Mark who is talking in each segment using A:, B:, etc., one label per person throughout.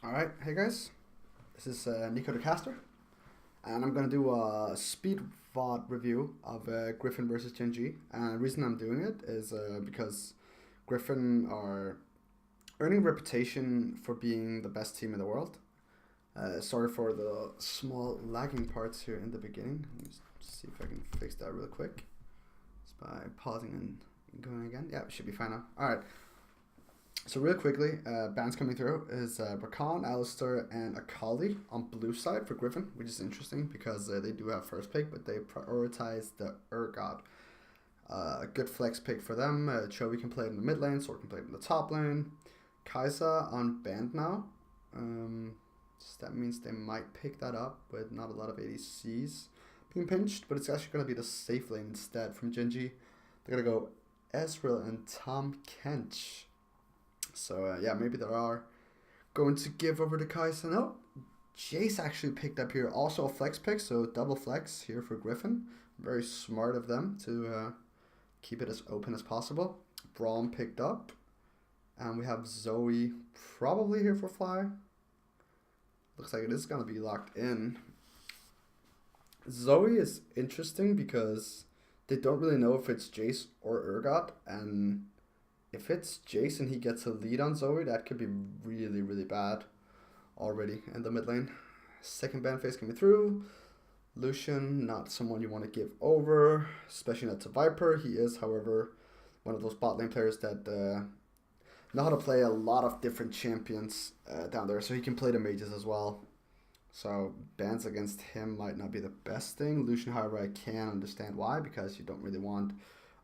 A: Alright, hey guys, this is nnicothecaster, and I'm gonna do a speed VOD review of Griffin versus Gen G. And the reason I'm doing it is because Griffin are earning a reputation for being the best team in the world. Sorry for the small lagging parts here in the beginning. Let me see if I can fix that real quick. Just by pausing and going again. Yeah, it should be fine now. Alright. So real quickly, bans coming through is Rakan, Alistair, and Akali on blue side for Griffin, which is interesting because they do have first pick, but they prioritize the Urgot. A good flex pick for them. Chovy can play it in the mid lane, Sword can play it in the top lane. Kai'Sa on banned now. So that means they might pick that up with not a lot of ADCs being pinched, but it's actually going to be the safe lane instead from Gen G. They're going to go Ezreal and Tom Kench. So yeah, maybe they are going to give over to Kai'Sa. No, Jace actually picked up here. Also a flex pick, so double flex here for Griffin. Very smart of them to keep it as open as possible. Braum picked up. And we have Zoe probably here for Fly. Looks like it is going to be locked in. Zoe is interesting because they don't really know if it's Jace or Urgot, and if it's Jace and he gets a lead on Zoe, that could be really, really bad already in the mid lane. Second ban phase coming through. Lucian, not someone you want to give over, especially not to Viper. He is, however, one of those bot lane players that know how to play a lot of different champions down there, so he can play the mages as well. So bans against him might not be the best thing. Lucian, however, I can understand why, because you don't really want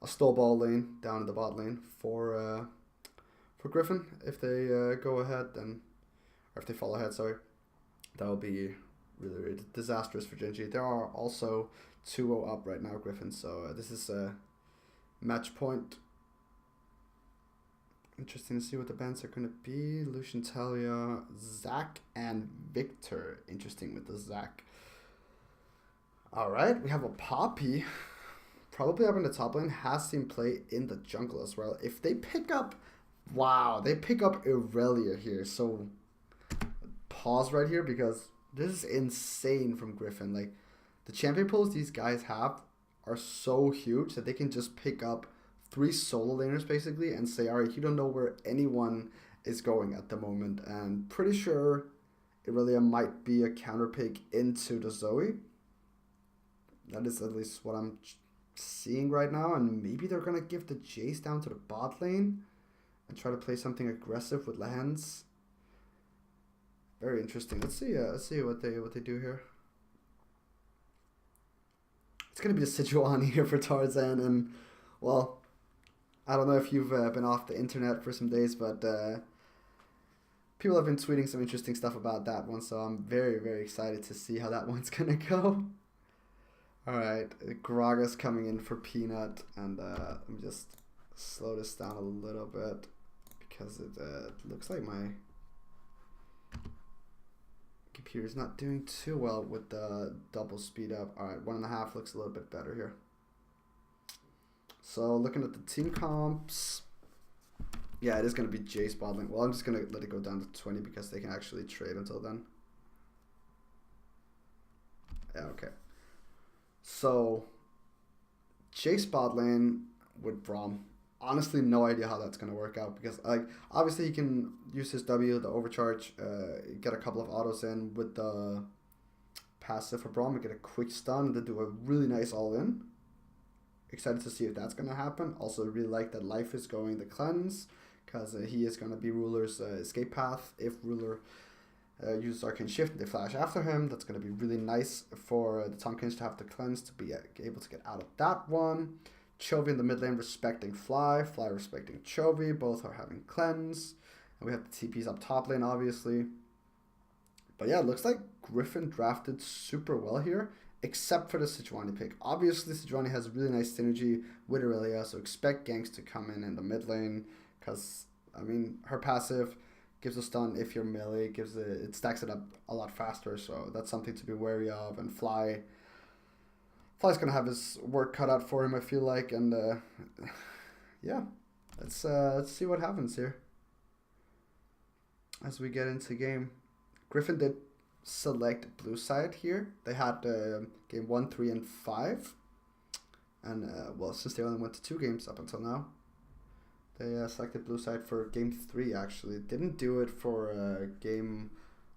A: a stall ball lane down in the bot lane for Griffin. If they go ahead, then, or if they fall ahead, sorry, that will be really, really disastrous for Gen G. There are also 2-0 up right now, Griffin, so this is a match point. Interesting to see what the bans are going to be. Lucian, Talia, Zac, and Victor. Interesting with the Zac. Alright, we have a Poppy. Probably up in the top lane. Has seen play in the jungle as well. If they pick up... Wow, they pick up Irelia here. So, pause right here because this is insane from Griffin. Like, the champion pools these guys have are so huge that they can just pick up 3 solo laners basically and say, alright, you don't know where anyone is going at the moment. And pretty sure Irelia might be a counter pick into the Zoe. That is at least what I'm seeing right now. And maybe they're going to give the Jace down to the bot lane and try to play something aggressive with lands. Very interesting. Let's see what they do here. It's going to be a Sejuani here for Tarzan, and well, I don't know if you've been off the internet for some days, but people have been tweeting some interesting stuff about that one, so I'm very, very excited to see how that one's going to go. Alright, Gragas coming in for Peanut, and let me just slow this down a little bit, because it looks like my computer's not doing too well with the double speed up. Alright, 1.5 looks a little bit better here. So looking at the team comps, yeah, it is going to be Jace bot lane. Well, I'm just going to let it go down to 20 because they can actually trade until then. Yeah, okay. So Jace bot lane with Braum. Honestly, no idea how that's going to work out because, like, obviously he can use his W, the overcharge, get a couple of autos in with the passive for Braum and get a quick stun and then do a really nice all-in. Excited to see if that's going to happen. Also, really like that Life is going the cleanse because he is going to be Ruler's escape path. If Ruler uses Arcane Shift and they flash after him, that's going to be really nice for the Tompkins to have the cleanse to be able to get out of that one. Chovy in the mid lane respecting Fly. Fly respecting Chovy. Both are having cleanse. And we have the TPs up top lane, obviously. But yeah, it looks like Griffin drafted super well here, except for the Sejuani pick. Obviously, Sejuani has really nice synergy with Irelia, so expect ganks to come in the mid lane, because, I mean, her passive gives a stun if you're melee, it stacks it up a lot faster, so that's something to be wary of. And Fly's going to have his work cut out for him, I feel like, and yeah, let's see what happens here as we get into game. Griffin did select blue side here. They had game 1, 3, and 5. And, well, since they only went to 2 games up until now, they selected blue side for game 3, actually. Didn't do it for game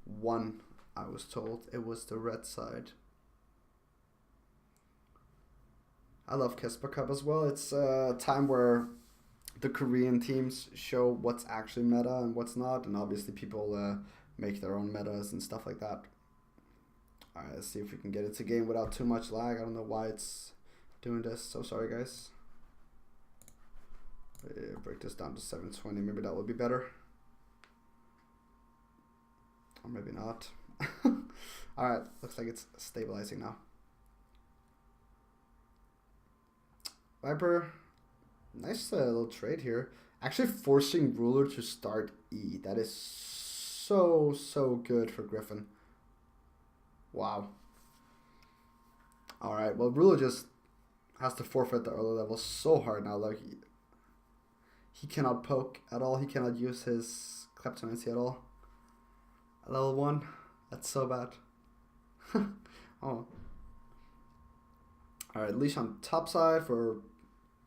A: 1, I was told. It was the red side. I love Kespa Cup as well. It's a time where the Korean teams show what's actually meta and what's not. And obviously people make their own metas and stuff like that. Alright, let's see if we can get into game without too much lag. I don't know why it's doing this. So sorry, guys. Break this down to 720. Maybe that would be better. Or maybe not. Alright, looks like it's stabilizing now. Viper, nice little trade here. Actually forcing Ruler to start E. That is so good for Griffin. Wow. Alright, well, Ruler just has to forfeit the early level so hard now. Like, he cannot poke at all. He cannot use his Kleptomancy at all. Level 1. That's so bad. Oh. Alright, leash on top side for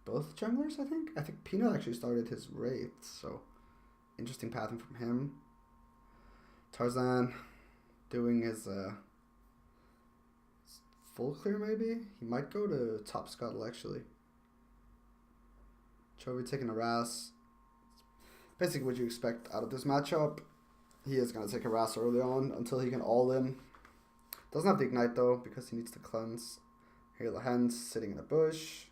A: both junglers, I think. I think Peanut actually started his Wraith, so interesting pattern from him. Tarzan doing his full clear, maybe? He might go to top scuttle, actually. Chovy taking a Ras. Basically what you expect out of this matchup. He is going to take a Ras early on until he can all in. Doesn't have the ignite though, because he needs to cleanse. Here the hens sitting in a bush.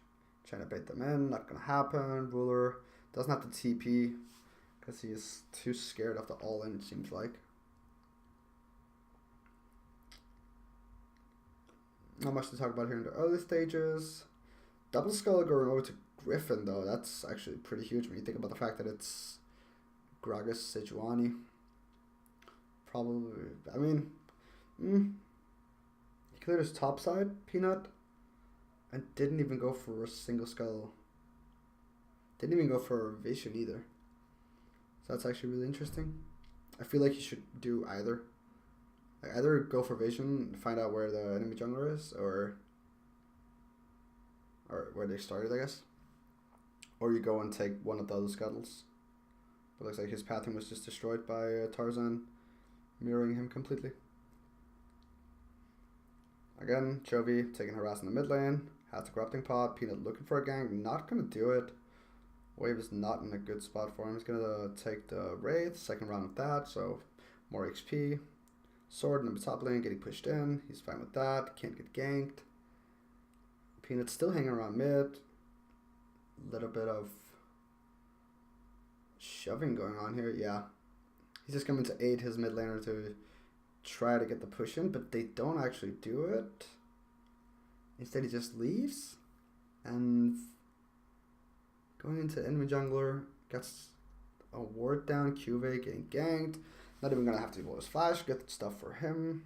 A: Trying to bait them in. Not going to happen. Ruler doesn't have the TP because he is too scared of the all in, it seems like. Not much to talk about here in the early stages. Double skull going over to Griffin though. That's actually pretty huge when you think about the fact that it's Gragas Sejuani. Probably, I mean, he cleared his top side, Peanut, and didn't even go for a single skull. Didn't even go for a vision either. So that's actually really interesting. I feel like he should do either. Like either go for vision, find out where the enemy jungler is, or where they started, I guess. Or you go and take one of the other scuttles. But looks like his pattern was just destroyed by Tarzan, mirroring him completely. Again, Chovy taking harass in the mid lane. Has the corrupting pot. Peanut looking for a gank. Not going to do it. Wave is not in a good spot for him. He's going to take the Wraith. Second round of that. So more XP. Sword in the top lane getting pushed in. He's fine with that. Can't get ganked. Peanut's still hanging around mid. Little bit of shoving going on here. Yeah. He's just coming to aid his mid laner to try to get the push in, but they don't actually do it. Instead, he just leaves. And going into enemy jungler, gets a ward down. QV getting ganked. Not even going to have to roll his flash. Good stuff for him.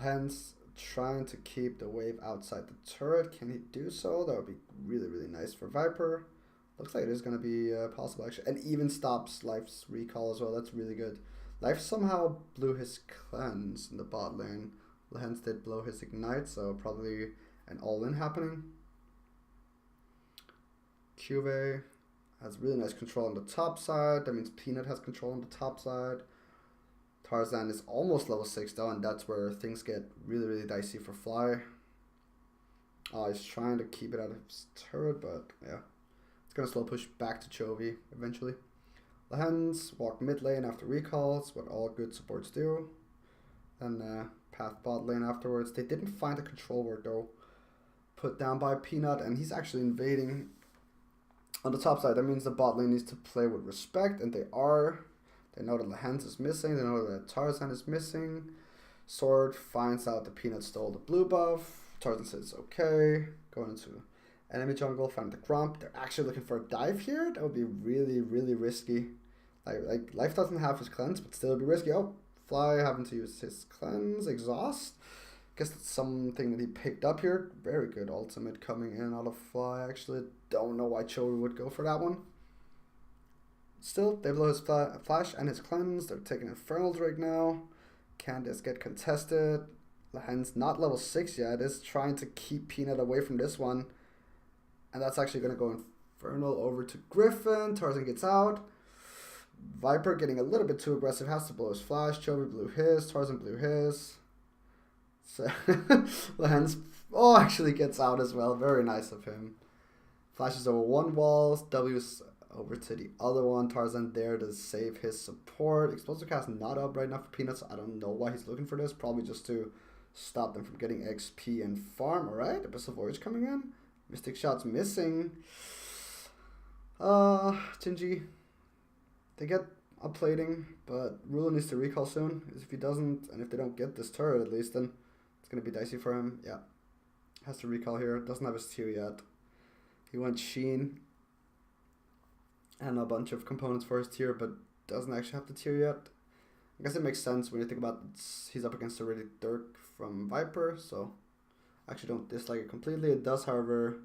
A: Hence, trying to keep the wave outside the turret. Can he do so? That would be really nice for Viper. Looks like it is going to be possible, actually. And even stops Life's recall as well. That's really good. Life somehow blew his cleanse in the bot lane. Hence did blow his ignite, so probably an all-in happening. Cuve has really nice control on the top side. That means Peanut has control on the top side. Tarzan is almost level 6 though, and that's where things get really dicey for Fly. He's trying to keep it out of his turret, but yeah. It's going to slow push back to Chovy eventually. Lehens walk mid lane after recalls, what all good supports do. Then path bot lane afterwards. They didn't find a control ward though. Put down by Peanut, and he's actually invading on the top side. That means the bot lane needs to play with respect, and they are. They know that Lehens is missing. They know that Tarzan is missing. Sword finds out the Peanut stole the blue buff. Tarzan says okay. Going into enemy jungle, find the Grump. They're actually looking for a dive here. That would be really risky. Like Life doesn't have his cleanse, but still it'd be risky. Oh, Fly having to use his cleanse, exhaust. Guess that's something that he picked up here. Very good ultimate coming in out of Fly. Actually, don't know why Chovy would go for that one. Still, they blow his flash and his cleanse. They're taking Infernal Drake now. Can this get contested? Lahen's not level 6 yet. Is trying to keep Peanut away from this one. And that's actually going to go Infernal over to Griffin. Tarzan gets out. Viper getting a little bit too aggressive. Has to blow his flash. Chovy blew his. Tarzan blew his. So Lahen's actually gets out as well. Very nice of him. Flashes over one wall. W's over to the other one. Tarzan there to save his support. Explosive cast not up right now for Peanuts. I don't know why he's looking for this. Probably just to stop them from getting XP and farm. Alright, Abyssal Voyage coming in. Mystic Shot's missing. GEN G. They get upplating, but Ruler needs to recall soon. Because if he doesn't, and if they don't get this turret at least, then it's going to be dicey for him. Yeah. Has to recall here. Doesn't have his tier yet. He went Sheen and a bunch of components for his tier, but doesn't actually have the tier yet. I guess it makes sense when you think about he's up against a really Dirk from Viper, so I actually don't dislike it completely. It does, however,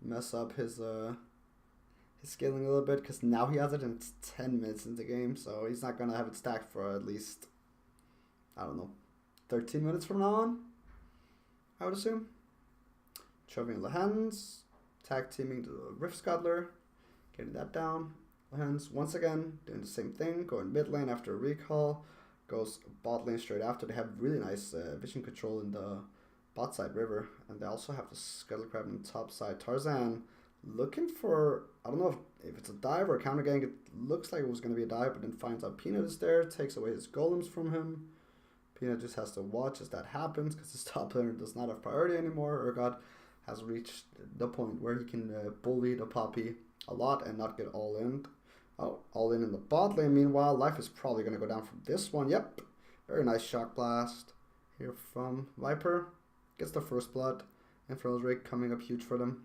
A: mess up his scaling a little bit, because now he has it and it's 10 minutes in the game, so he's not going to have it stacked for at least, I don't know, 13 minutes from now on, I would assume. Chovy and Lahen's tag teaming the Rift Scuttler, getting that down. Lahen's once again doing the same thing, going mid lane after a recall, goes bot lane straight after. They have really nice vision control in the bot side river, and they also have the Scuttle Crab on the top side. Tarzan looking for, I don't know if it's a dive or a counter gank. It looks like it was going to be a dive, but then finds out Peanut is there, takes away his golems from him. Peanut just has to watch as that happens, because his top laner does not have priority anymore. Urgot has reached the point where he can bully the Poppy a lot and not get all in. Oh, all in the bot lane. Meanwhile, life is probably going to go down from this one. Yep, very nice shock blast here from Viper. Gets the first blood. Infernal Drake coming up huge for them.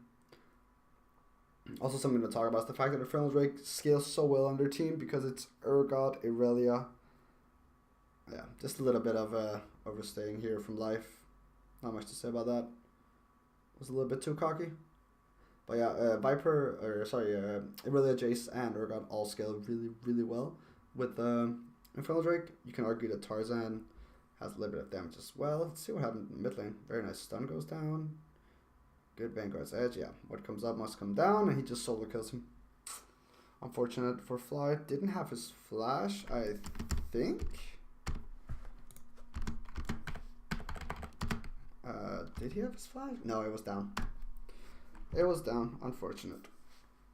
A: Also something to talk about is the fact that Infernal Drake scales so well on their team, because it's Urgot, Irelia. Yeah, just a little bit of overstaying here from life. Not much to say about that. Was a little bit too cocky. But yeah, Irelia, Jace, and Urgot all scale really, really well. With Infernal Drake, you can argue that Tarzan has a little bit of damage as well. Let's see what happens in mid lane. Very nice stun goes down. Good Vanguard's Edge, yeah. What comes up must come down, and he just solo kills him. Unfortunate for Fly. Didn't have his flash, I think. Did he have his flash? No, it was down. It was down. Unfortunate.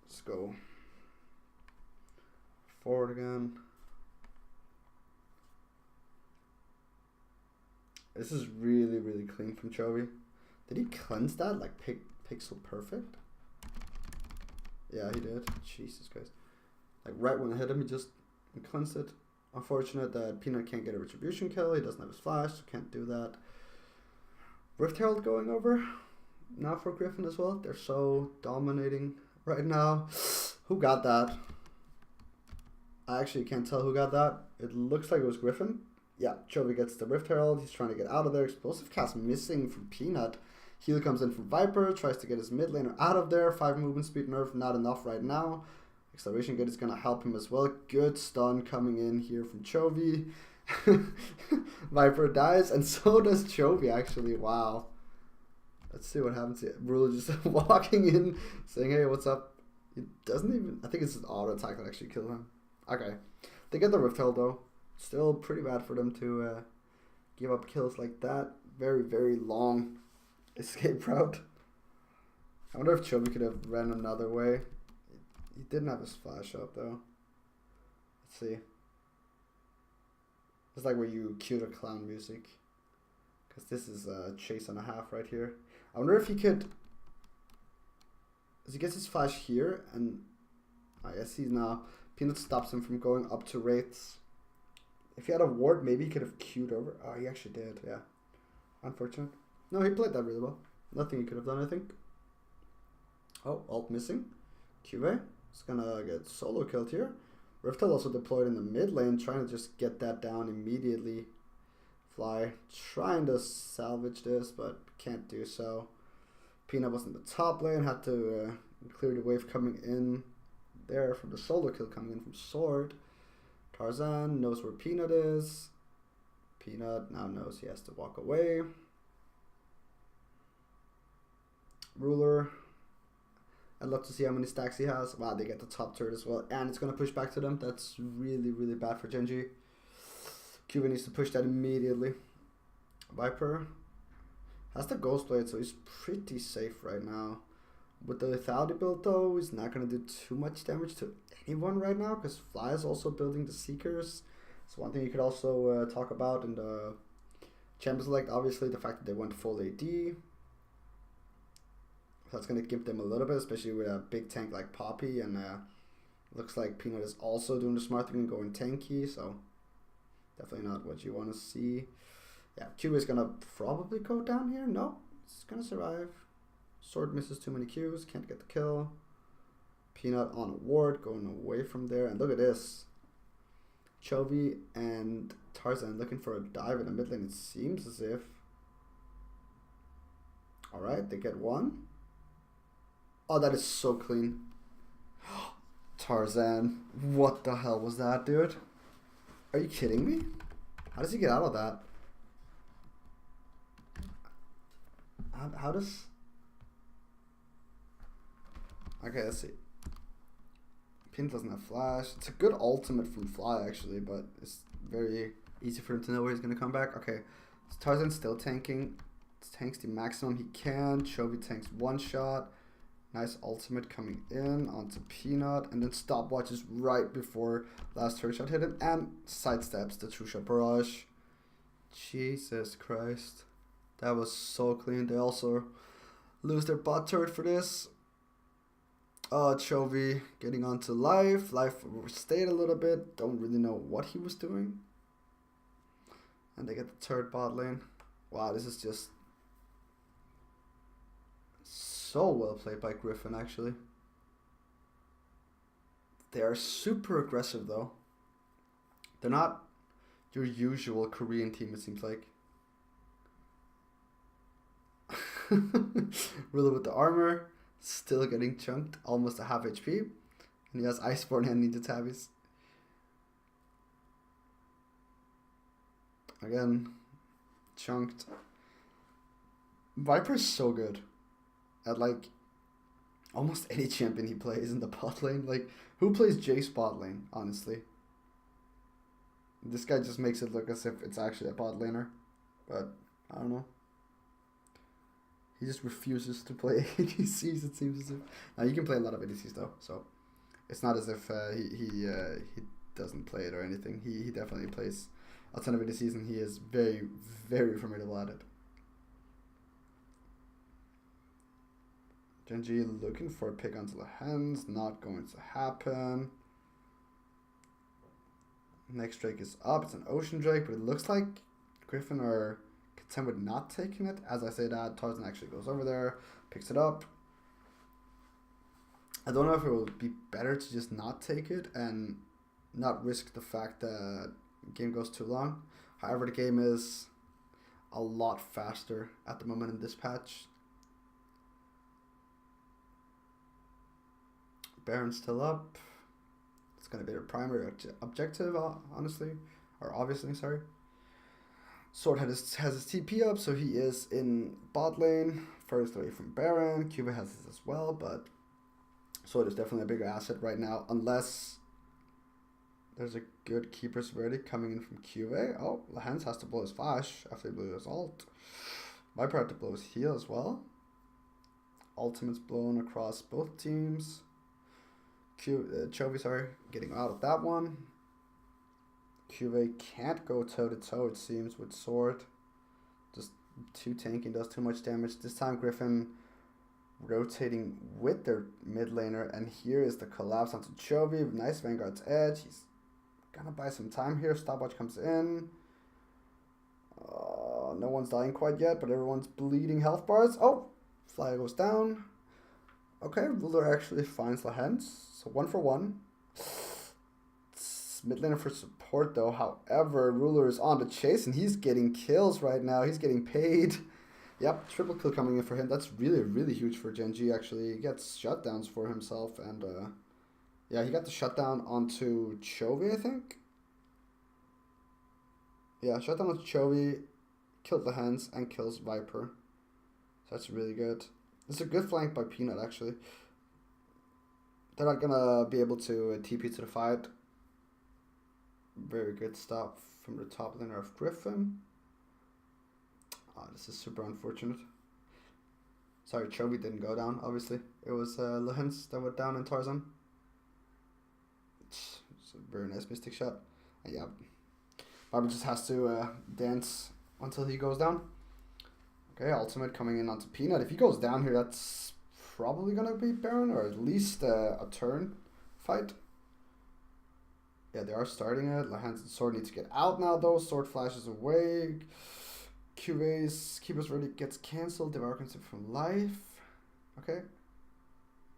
A: Let's go forward again. This is really, really clean from Chovy. Did he cleanse that like pixel perfect? Yeah, he did. Jesus Christ. Like right when I hit him, he just cleansed it. Unfortunate that Peanut can't get a retribution kill. He doesn't have his flash, so can't do that. Rift Herald going over now for Griffin as well. They're so dominating right now. Who got that? I actually can't tell who got that. It looks like it was Griffin. Yeah, Chovy gets the Rift Herald. He's trying to get out of there. Explosive cast missing from Peanut. Heal comes in from Viper. Tries to get his mid laner out of there. 5 movement speed nerf, not enough right now. Acceleration Gate is going to help him as well. Good stun coming in here from Chovy. Viper dies, and so does Chovy actually. Wow. Let's see what happens here. Ruler just walking in, saying, hey, what's up? He doesn't even, I think it's an auto attack that actually killed him. Okay. They get the Rift Herald though. Still pretty bad for them to give up kills like that. Very, very long escape route. I wonder if Chovy could have ran another way. He didn't have his flash up though. Let's see. It's like where you cue the clown music. Because this is a chase and a half right here. I wonder if he could... As he gets his flash here, and I guess he's now... Peanut stops him from going up to Wraiths. If he had a ward, maybe he could have queued over. Oh, he actually did, yeah. Unfortunate. No, he played that really well. Nothing he could have done, I think. Oh, ult missing. QA is gonna get solo killed here. Riftel also deployed in the mid lane, trying to just get that down immediately. Fly trying to salvage this, but can't do so. Peanut was in the top lane, had to clear the wave coming in. there from the solo kill coming in from Sword. Tarzan knows where Peanut is. Peanut now knows he has to walk away. Ruler. I'd love to see how many stacks he has. Wow, they get the top turret as well. And it's going to push back to them. That's really, really bad for Gen G. Cuba needs to push that immediately. Viper has the Ghost Blade, so he's pretty safe right now. With the lethality build, though, he's not going to do too much damage to anyone right now, because Fly is also building the Seekers. So one thing you could also talk about in the Champion Select, obviously, the fact that they went full AD. That's going to give them a little bit, especially with a big tank like Poppy, and looks like Peanut is also doing the smart thing and going tanky, so definitely not what you want to see. Yeah, Q is going to probably go down here. No, it's going to survive. Sword misses too many Qs, can't get the kill. Peanut on a ward, going away from there. And look at this. Chovy and Tarzan looking for a dive in the mid lane. It seems as if. Alright, they get one. Oh, that is so clean. Tarzan. What the hell was that, dude? Are you kidding me? How does he get out of that? How does... Okay, let's see. Peanut doesn't have flash. It's a good ultimate from Fly, actually, but it's very easy for him to know where he's going to come back. Okay, so Tarzan's still tanking. Tanks the maximum he can. Chovy tanks one shot. Nice ultimate coming in onto Peanut. And then stopwatches right before last turret shot hit him. And sidesteps the two-shot barrage. Jesus Christ. That was so clean. They also lose their bot turret for this. Chovy getting onto Life. Life stayed a little bit. Don't really know what he was doing. And they get the third bot lane. Wow, this is just so well played by Griffin, actually. They are super aggressive, though. They're not your usual Korean team, it seems like. Ruler with the armor. Still getting chunked, almost a half HP. And he has Iceborne and Ninja Tabbies. Again, chunked. Viper is so good at like almost any champion he plays in the bot lane. Like, who plays Jace bot lane, honestly? This guy just makes it look as if it's actually a bot laner. But, I don't know. He just refuses to play ADCs, it seems as if. Now, you can play a lot of ADCs, though, so it's not as if he doesn't play it or anything. He definitely plays a ton of ADCs, and he is very, very formidable at it. Gen G looking for a pick onto the hands, not going to happen. Next Drake is up, it's an Ocean Drake, but it looks like Griffin are content with not taking it. As I say that, Tarzan actually goes over there, picks it up. I don't know if it will be better to just not take it and not risk the fact that the game goes too long. However, the game is a lot faster at the moment in this patch. Baron's still up. It's going to be their primary objective, honestly. Or obviously, sorry. Sword has his TP up, so he is in bot lane, furthest away from Baron. Cuba has this as well, but Sword is definitely a bigger asset right now, unless there's a good keeper's verdict coming in from QA. Oh, Lahens has to blow his flash after he blew his ult. Viper had to blow his heal as well. Ultimate's blown across both teams. Chovy, sorry, getting out of that one. QA can't go toe-to-toe, it seems, with Sword. Just too tanky, does too much damage. This time Griffin rotating with their mid laner, and here is the collapse onto Chovy. Nice Vanguard's edge. He's gonna buy some time here. Stopwatch comes in. No one's dying quite yet, but everyone's bleeding health bars. Oh, Flyer goes down. Okay, Ruler actually finds the hands. So 1 for 1. Mid laner for support though. However, Ruler is on the chase and he's getting kills right now. He's getting paid. Yep, triple kill coming in for him. That's really, really huge for Gen G actually. He gets shutdowns for himself and Yeah, he got the shutdown onto Chovy, I think. Yeah, shutdown onto Chovy, killed the Hens, and kills Viper. So that's really good. It's a good flank by Peanut, actually. They're not gonna be able to TP to the fight. Very good stop from the top laner of Griffin. Oh, this is super unfortunate. Sorry, Chovy didn't go down, obviously. It was Lehens that went down in Tarzan. It's a very nice mystic shot. And yeah, Viper just has to dance until he goes down. Okay, ultimate coming in onto Peanut. If he goes down here, that's probably gonna be Baron, or at least a turn fight. Yeah, they are starting it. Lehens and Sword need to get out now, though. Sword flashes away. QA's Keeper's Verdict gets cancelled. Devour Concept from life. Okay.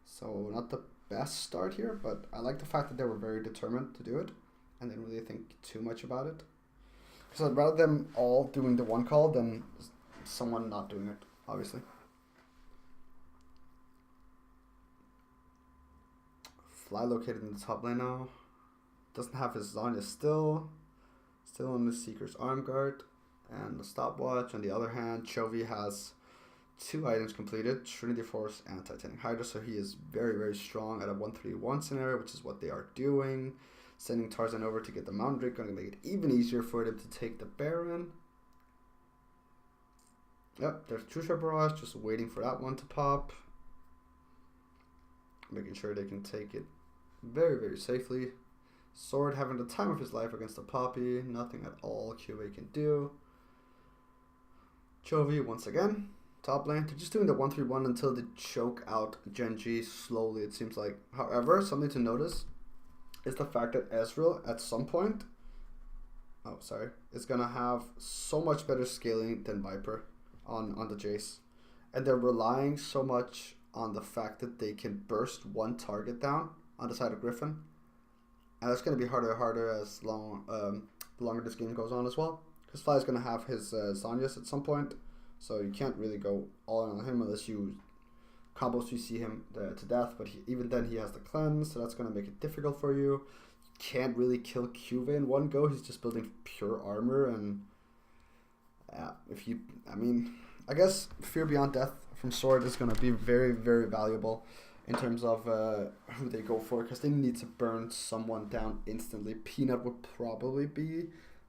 A: So, not the best start here, but I like the fact that they were very determined to do it and didn't really think too much about it. So, I'd rather them all doing the one call than someone not doing it, obviously. Fly located in the top lane now. Doesn't have his Zanya still. Still in the Seeker's Arm Guard and the Stopwatch. On the other hand, Chovy has 2 items completed, Trinity Force and Titanic Hydra, so he is very, very strong at a 1-3-1 scenario, which is what they are doing. Sending Tarzan over to get the Mountain Drake, going to make it even easier for them to take the Baron. Yep, there's True Barrage, just waiting for that one to pop. Making sure they can take it very, very safely. Sword having the time of his life against the Poppy. Nothing at all QA can do. Chovy once again. Top lane. They're just doing the 1-3-1 until they choke out Gen G slowly, it seems like. However, something to notice is the fact that Ezreal at some point is gonna have so much better scaling than Viper on the Jace. And they're relying so much on the fact that they can burst one target down on the side of Griffin. And that's going to be harder and harder as the longer this game goes on as well. Because Fly is going to have his Zanyas at some point. So you can't really go all in on him unless you combos you see him to death. But even then he has the cleanse, so that's going to make it difficult for you. You can't really kill Cuve in one go. He's just building pure armor. And I guess Fear Beyond Death from Sword is going to be very, very valuable in terms of who they go for, because they need to burn someone down instantly. Peanut would probably be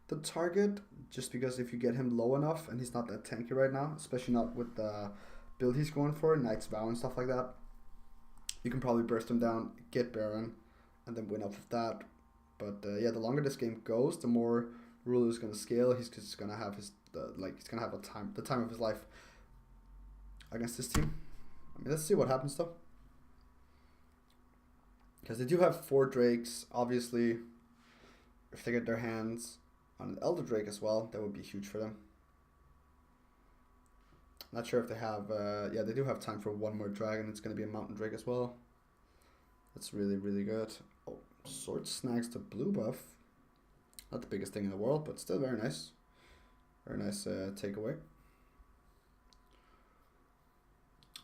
A: the target, just because if you get him low enough, and he's not that tanky right now, especially not with the build he's going for, Knight's Vow and stuff like that, you can probably burst him down, get Baron, and then win off of that. But yeah, the longer this game goes, the more Ruler is going to scale. He's just going to have the time of his life against this team. Let's see what happens though. Because they do have 4 Drakes, obviously. If they get their hands on an Elder Drake as well, that would be huge for them. Not sure if they have, yeah, they do have time for one more dragon. It's going to be a Mountain Drake as well. That's really, really good. Oh, Sword snags the blue buff. Not the biggest thing in the world, but still very nice. Very nice takeaway.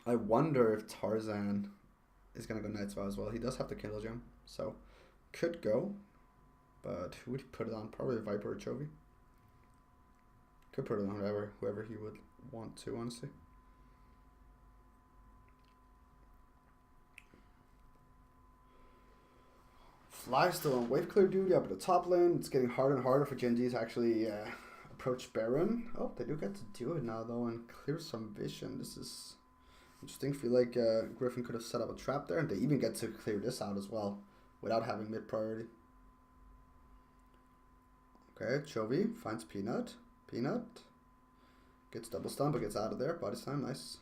A: I wonder if Tarzan is going to go Knight's Vow as well. He does have the Killer Gem, so could go. But who would he put it on? Probably Viper or Chovy. Could put it on whoever he would want to, honestly. Fly still on wave clear duty up at the top lane. It's getting harder and harder for Gen G to actually approach Baron. Oh, they do get to do it now though and clear some vision. This is interesting. Feel like Griffin could have set up a trap there, and they even get to clear this out as well without having mid priority. Okay, Chovy finds Peanut. Peanut gets double stun but gets out of there. Body slam, nice.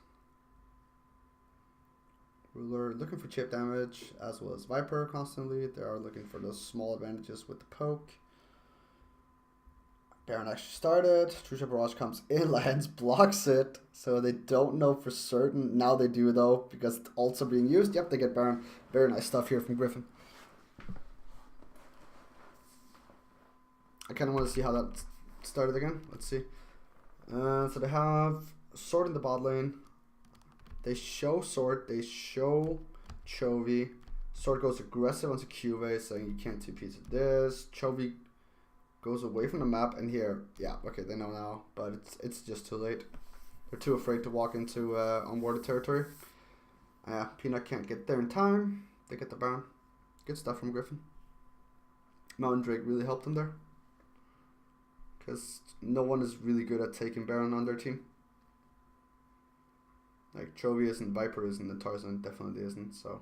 A: Ruler looking for chip damage as well as Viper constantly. They are looking for those small advantages with the poke. Baron actually started. True Barrage comes in. Lehens blocks it. So they don't know for certain. Now they do though, because it's also being used. Yep, they get Baron. Very nice stuff here from Griffin. I kind of want to see how that started again. Let's see. So they have Sword in the bot lane. They show Sword. They show Chovy. Sword goes aggressive onto Cuvee, saying you can't TP to this. Chovy goes away from the map, and here, yeah, okay, they know now, but it's just too late. They're too afraid to walk into unwarded territory. Peanut can't get there in time. They get the Baron. Good stuff from Griffin. Mountain Drake really helped them there, because no one is really good at taking Baron on their team. Like Chovy isn't, Viper isn't, and Tarzan definitely isn't, so.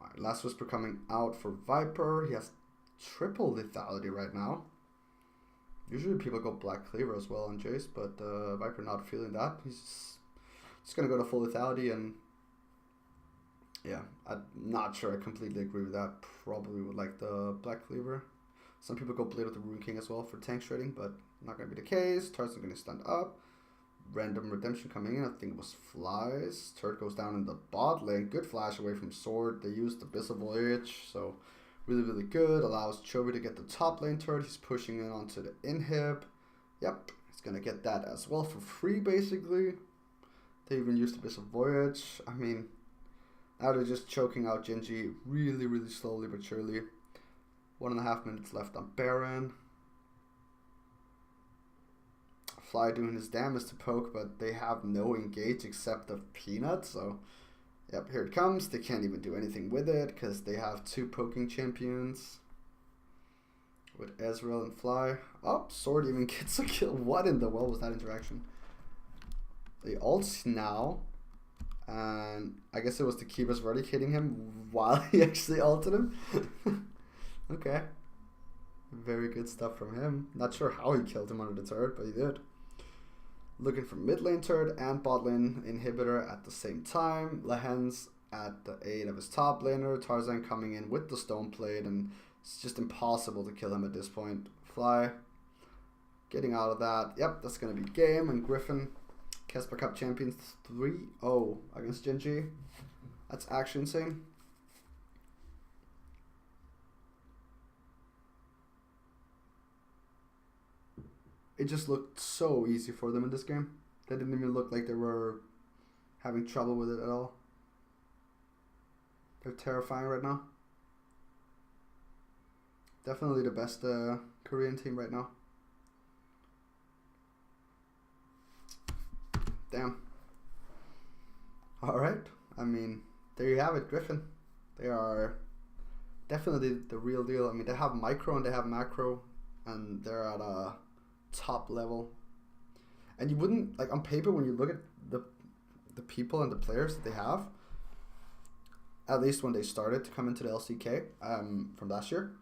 A: Alright, Last Whisper coming out for Viper. He has triple lethality right now. Usually people go Black Cleaver as well on Jace, but Viper not feeling that. He's just going to go to full lethality, and yeah, I'm not sure I completely agree with that. Probably would like the Black Cleaver. Some people go Blade with the Rune King as well for tank shredding, but not going to be the case. Tarzan going to stand up. Random Redemption coming in. I think it was Flies. Turret goes down in the bot lane. Good flash away from Sword. They used Abyssal Voyage, so really, really good. Allows Chovy to get the top lane turret. He's pushing in onto the inhib. Yep, he's going to get that as well for free, basically. They even used Abyssal Voyage. I mean, now they're just choking out GEN G really, really slowly but surely. 1.5 minutes left on Baron. Fly doing his damage to poke, but they have no engage except of Peanut, so yep, here it comes. They can't even do anything with it because they have 2 poking champions with Ezreal and Fly. Oh, Sword even gets a kill. What in the world was that interaction? They ults now, and I guess it was the Keeper's Verdict hitting him while he actually ulted him. Okay. Very good stuff from him. Not sure how he killed him under the turret, but he did. Looking for mid lane turret and bot lane inhibitor at the same time. Lehen's at the aid of his top laner. Tarzan coming in with the stone plate, and it's just impossible to kill him at this point. Fly getting out of that. Yep, that's going to be game. And Griffin, Kespa Cup champions 3-0 against GEN G. That's actually insane. It just looked so easy for them in this game. They didn't even look like they were having trouble with it at all. They're terrifying right now. Definitely the best Korean team right now. Damn. Alright. I mean, there you have it, Griffin. They are definitely the real deal. I mean, they have micro and they have macro, and they're at a top level. And you wouldn't, like, on paper, when you look at the people and the players that they have, at least when they started to come into the LCK from last year,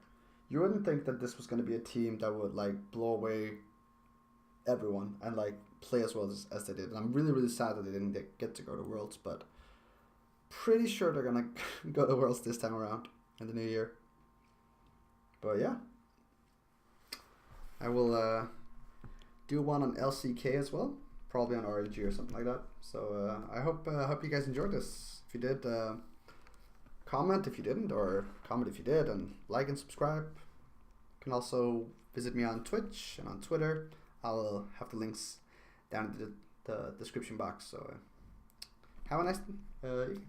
A: you wouldn't think that this was going to be a team that would like blow away everyone and like play as well as they did. And I'm really, really sad that they didn't get to go to Worlds, but pretty sure they're going to go to Worlds this time around in the new year. But yeah, I will do one on LCK as well, probably on RNG or something like that. So I hope you guys enjoyed this. If you did, comment if you didn't, or comment if you did, and like and subscribe. You can also visit me on Twitch and on Twitter. I'll have the links down in the description box. So have a nice evening.